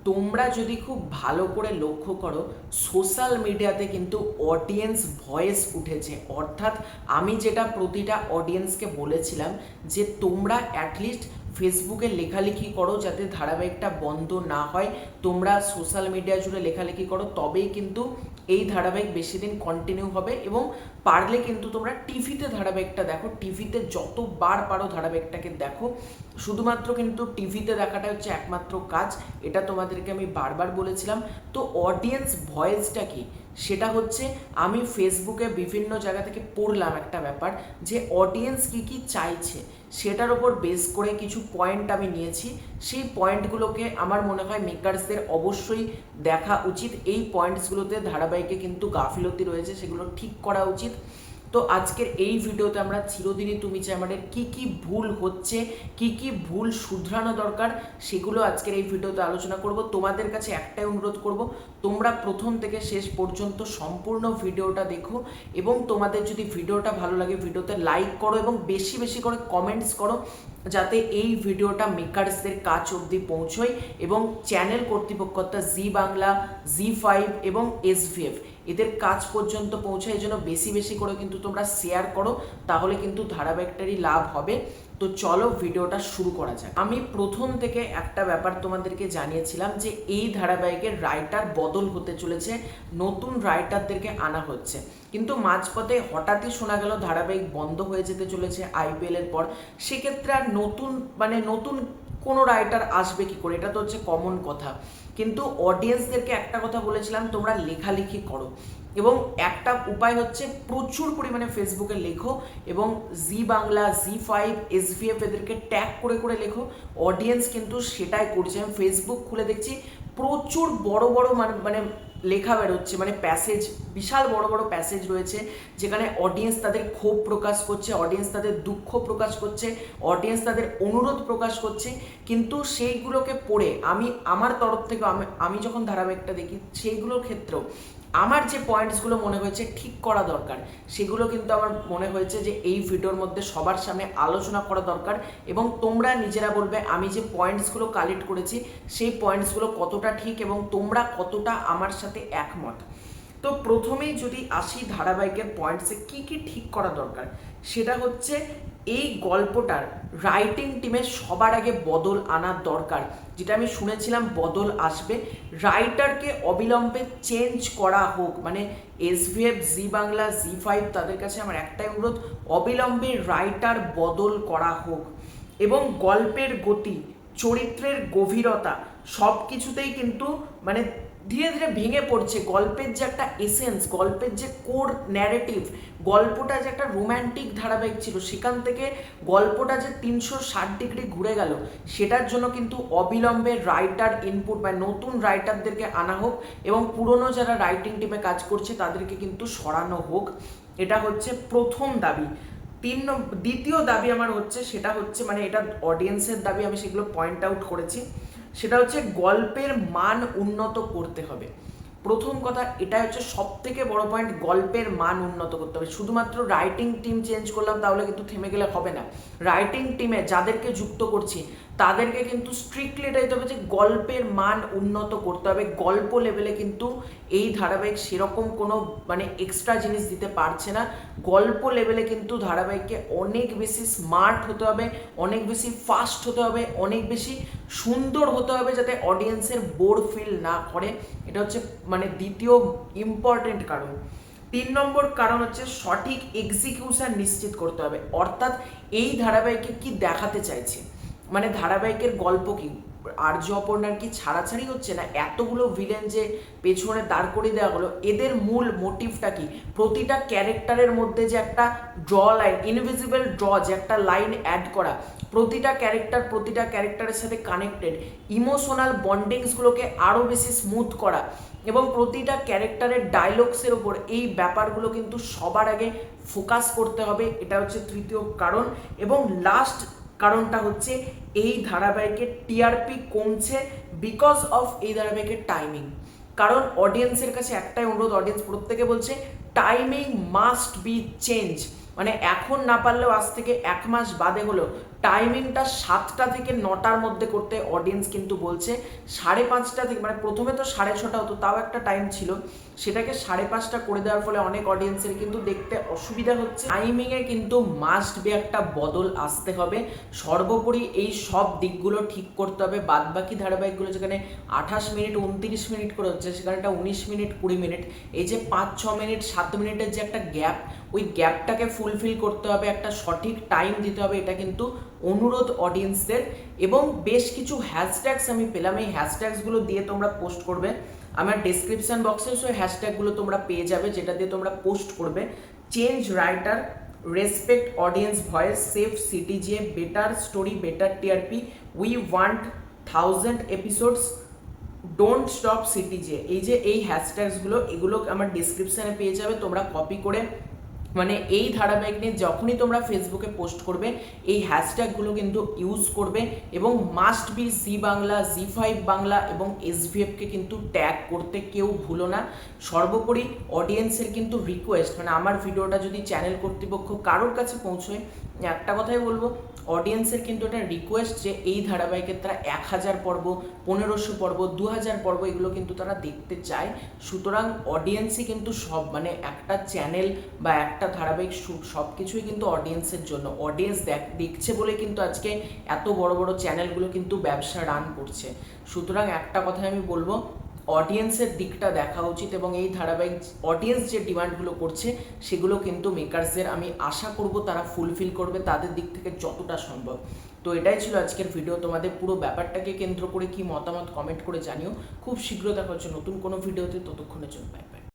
তোমরা যদি খুব ভালো করে লক্ষ্য করো, সোশ্যাল মিডিয়াতে কিন্তু অডিয়েন্স ভয়েস উঠেছে। অর্থাৎ আমি যেটা প্রতিটা অডিয়েন্সকে বলেছিলাম যে তোমরা অ্যাটলিস্ট ফেসবুকে লেখালেখি করো যাতে ধারাবাহিকটা বন্ধ না হয়, তোমরা সোশ্যাল মিডিয়া জুড়ে লেখালেখি করো, তবেই কিন্তু এই ধারাবাহিক বেশি দিন কন্টিনিউ হবে। এবং পারলে কিন্তু তোমরা টিভিতে ধারাবাহিকটা দেখো, টিভিতে যতবার পারো ধারাবাহিকটাকে দেখো। শুধুমাত্র কিন্তু টিভিতে দেখাটা হচ্ছে একমাত্র কাজ, এটা তোমাদেরকে আমি বারবার বলেছিলাম। তো অডিয়েন্স ভয়েসটা কি, সেটা হচ্ছে আমি ফেসবুকে বিভিন্ন জায়গা থেকে পড়লাম একটা ব্যাপার যে অডিয়েন্স কি কি চাইছে, সেটার ওপর বেস করে কিছু পয়েন্ট আমি নিয়েছি। সেই পয়েন্টগুলোকে আমার মনে হয় মেকার্সদের অবশ্যই দেখা উচিত। এই পয়েন্টসগুলোতে ধারাবাহিকে কিন্তু গাফিলতি রয়েছে, সেগুলো ঠিক করা উচিত। তো আজকের এই ভিডিওতে আমরা চিরদিনই তুমি চাই আমাদের কী কী ভুল হচ্ছে, কী কী ভুল শুধরানো দরকার, সেগুলো আজকের এই ভিডিওতে আলোচনা করব। তোমাদের কাছে একটাই অনুরোধ করব, তোমরা প্রথম থেকে শেষ পর্যন্ত সম্পূর্ণ ভিডিওটা দেখো এবং তোমাদের যদি ভিডিওটা ভালো লাগে ভিডিওতে লাইক করো এবং বেশি বেশি করে কমেন্টস করো, যাতে এই ভিডিওটা মেকার্সদের কাছ অবধি পৌঁছয় এবং চ্যানেল কর্তৃপক্ষতা জি বাংলা, জি5 এবং এসভিএফ এদের কাজ পর্যন্ত পৌঁছায়। এই জন্য বেশি বেশি করে কিন্তু তোমরা শেয়ার করো, তাহলে কিন্তু ধারাবাহিকটারই লাভ হবে। তো চলো ভিডিওটা শুরু করা যাক। আমি প্রথম থেকে একটা ব্যাপার তোমাদেরকে জানিয়েছিলাম যে এই ধারাবাহিকের রাইটার বদল হতে চলেছে, নতুন রাইটারদেরকে আনা হচ্ছে। কিন্তু মাঝপথে হঠাৎই শোনা গেল ধারাবাহিক বন্ধ হয়ে যেতে চলেছে আইপিএল এর পর। সেক্ষেত্রে আর নতুন কোনো রাইটার আসবে কি করে, এটা তো হচ্ছে কমন কথা। কিন্তু অডিয়েন্সদেরকে একটা কথা বলেছিলাম, তোমরা লেখালেখি করো এবং একটা উপায় হচ্ছে প্রচুর পরিমাণে ফেসবুকে লেখো এবং জি বাংলা, জি5, এসভিএফ এদেরকে ট্যাগ করে করে লেখো। অডিয়েন্স কিন্তু সেটাই করছে। আমি ফেসবুক খুলে দেখছি প্রচুর বড় বড় মানে লেখা বেরোচ্ছে, মানে প্যাসেজ, বিশাল বড় বড় প্যাসেজ রয়েছে যেখানে অডিয়েন্স তাদের ক্ষোভ প্রকাশ করছে, অডিয়েন্স তাদের দুঃখ প্রকাশ করছে, অডিয়েন্স তাদের অনুরোধ প্রকাশ করছে। কিন্তু সেইগুলোকে পড়ে আমার তরফ থেকে আমি যখন ধারাবাহিকটা দেখি, সেইগুলোর ক্ষেত্রেও আমার যে পয়েন্টসগুলো মনে হয়েছে ঠিক করা দরকার, সেগুলো কিন্তু আমার মনে হয়েছে যে এই ভিডিওর মধ্যে সবার সামনে আলোচনা করা দরকার। এবং তোমরা নিজেরা বলবে আমি যে পয়েন্টসগুলো কালেক্ট করেছি সেই পয়েন্টসগুলো কতটা ঠিক এবং তোমরা কতটা আমার সাথে একমত। তো প্রথমেই যদি আসি ধারাবাহিকের পয়েন্টসে কি কি ঠিক করা দরকার, সেটা হচ্ছে এই গল্পটার রাইটিং টিমের সবার আগে বদল আনার দরকার। যেটা আমি শুনেছিলাম বদল আসবে, রাইটারকে অবিলম্বে চেঞ্জ করা হোক। মানে এসভিএফ, জি বাংলা, জি5 তাদের কাছে আমার একটাই অনুরোধ, অবিলম্বে রাইটার বদল করা হোক। এবং গল্পের গতি, চরিত্রের গভীরতা সব কিছুতেই কিন্তু মানে ধীরে ধীরে ভেঙে পড়ছে। গল্পের যে একটা এসেন্স, গল্পের যে কোর ন্যারেটিভ, গল্পটা যে একটা রোম্যান্টিক ধারাবাহিক ছিল, সেখান থেকে গল্পটা যে 360 ডিগ্রি ঘুরে গেল, সেটার জন্য কিন্তু অবিলম্বে রাইটার ইনপুট বা নতুন রাইটারদেরকে আনা হোক এবং পুরনো যারা রাইটিং টিমে কাজ করছে তাদেরকে কিন্তু সরানো হোক। এটা হচ্ছে প্রথম দাবি। দ্বিতীয় দাবি আমার হচ্ছে, সেটা হচ্ছে মানে এটা অডিয়েন্সের দাবি, আমি সেগুলো পয়েন্ট আউট করেছি। সেটা হচ্ছে গল্পের মান উন্নত করতে হবে। প্রথম কথা এটা হচ্ছে সব থেকে বড় পয়েন্ট, গল্পের মান উন্নত করতে হবে। শুধুমাত্র রাইটিং টিম চেঞ্জ করলাম তাহলে কিন্তু থেমে গেলে হবে না। রাইটিং টিমে যাদেরকে যুক্ত করছি তাদেরকে কিন্তু স্ট্রিক্টলি এটা দিতে হবে যে গল্পের মান উন্নত করতে হবে। গল্প লেভেলে কিন্তু এই ধারাবাহিক সেরকম কোনো মানে এক্সট্রা জিনিস দিতে পারছে না। গল্প লেভেলে কিন্তু ধারাবাহিককে অনেক বেশি স্মার্ট হতে হবে, অনেক বেশি ফাস্ট হতে হবে, অনেক বেশি সুন্দর হতে হবে, যাতে অডিয়েন্সের বোর ফিল না করে। এটা হচ্ছে মানে দ্বিতীয় ইম্পর্টেন্ট কারণ। 3 নম্বর কারণ হচ্ছে সঠিক এক্সিকিউশন নিশ্চিত করতে হবে। অর্থাৎ এই ধারাবাহিকে কি দেখাতে চাইছে, মানে ধারাবাহিকের গল্প কি, আর্য অপর্ণার কি ছাড়াছাড়ি হচ্ছে না, এতগুলো ভিলেন যে পেছনে দাঁড় করিয়ে দেওয়া হলো, এদের মূল মোটিভটা কি, প্রতিটা ক্যারেক্টারের মধ্যে যে একটা ড্র লাইন, ইনভিজিবল ড্র, যে একটা লাইন অ্যাড করা, প্রতিটা ক্যারেক্টারের সাথে কানেক্টেড, ইমোশনাল বন্ডিংসগুলোকে আরও বেশি স্মুথ করা এবং প্রতিটা ক্যারেক্টারের ডায়লগসের ওপর, এই ব্যাপারগুলো কিন্তু সবার আগে ফোকাস করতে হবে। এটা হচ্ছে তৃতীয় কারণ। এবং লাস্ট কারণটা হচ্ছে এই ধারাবাহিকের টিআরপি কমছে বিকজ অফ এই ধারাবাহিকের টাইমিং। কারণ অডিয়েন্সের কাছে একটাই অনুরোধ, অডিয়েন্স প্রত্যেকে বলছে টাইমিং মাস্ট বি চেঞ্জ। মানে এখন না পারলেও আজ থেকে 1 মাস বাদে হলো টাইমিংটা 7টা থেকে 9টার মধ্যে করতে অডিয়েন্স কিন্তু বলছে। 5:30 থেকে, মানে প্রথমে তো 6:30 হতো, তাও একটা টাইম ছিল, সেটাকে 5:30 করে দেওয়ার ফলে অনেক অডিয়েন্সের কিন্তু দেখতে অসুবিধা হচ্ছে। টাইমিংয়ে কিন্তু মাস্ট বি একটা বদল আসতে হবে। সর্বোপরি এই সব দিকগুলো ঠিক করতে হবে। বাদবাকি ধারাবাহিকগুলো যেখানে 28 মিনিট 29 মিনিট করে হচ্ছে, সেখানে একটা 19 মিনিট 20 মিনিট, এই যে 5-6 মিনিট 7 মিনিটের যে একটা গ্যাপ, ওই গ্যাপটাকে ফুলফিল করতে হবে, একটা সঠিক টাইম দিতে হবে। এটা কিন্তু অনুরোধ অডিয়েন্সদের। এবং বেশ কিছু হ্যাশট্যাগস আমি পেলাম, এই হ্যাশট্যাগসগুলো দিয়ে তোমরা পোস্ট করবে। আমার ডেসক্রিপশন বক্সে সেই হ্যাশট্যাগুলো তোমরা পেয়ে যাবে, যেটা দিয়ে তোমরা পোস্ট করবে। Change writer, respect audience voice, save CTJ, better story, better TRP, we want 1000 episodes, don't stop CTJ. এই যে এই হ্যাশট্যাগসগুলো, এগুলো আমার ডিসক্রিপশানে পেয়ে যাবে। তোমরা কপি করে, মানে এই ধারাবাহিক নিয়ে যখনই তোমরা ফেসবুকে পোস্ট করবে, এই হ্যাশট্যাগুলো কিন্তু ইউজ করবে। এবং মাস্ট বি জি বাংলা, জি5 বাংলা এবং এসভিএফকে কিন্তু ট্যাগ করতে কেউ ভুলো না। সর্বোপরি অডিয়েন্সের কিন্তু রিকোয়েস্ট, মানে আমার ভিডিওটা যদি চ্যানেল কর্তৃপক্ষ কারোর কাছে পৌঁছয়, একটা কথাই বলবো, অডিয়েন্সের কিন্তু এটা রিকোয়েস্ট যে এই ধারাবাহিকের তারা 1000 পর্ব, 1500 পর্ব, 2000 পর্ব এগুলো কিন্তু তারা দেখতে চায়। সুতরাং অডিয়েন্সই কিন্তু সব, মানে একটা চ্যানেল বা একটা ধারাবাহিক সব কিছুই কিন্তু অডিয়েন্সের জন্য। অডিয়েন্স দেখছে বলে কিন্তু আজকে এত বড় বড় চ্যানেলগুলো কিন্তু ব্যবসা রান করছে। সুতরাং একটা কথা আমি বলবো, অডিয়েন্সের দিকটা দেখা উচিত এবং এই ধারাবাহিক অডিয়েন্স যে ডিমান্ডগুলো করছে সেগুলো কিন্তু মেকার্সদের আমি আশা করব তারা ফুলফিল করবে তাদের দিক থেকে যতটা সম্ভব। তো এটাই ছিল আজকের ভিডিও। তোমাদের পুরো ব্যাপারটাকে কেন্দ্র করে কি মতামত কমেন্ট করে জানিও। খুব শীঘ্র দেখা হচ্ছে নতুন কোনো ভিডিওতে, ততক্ষণের জন্য বাই বাই।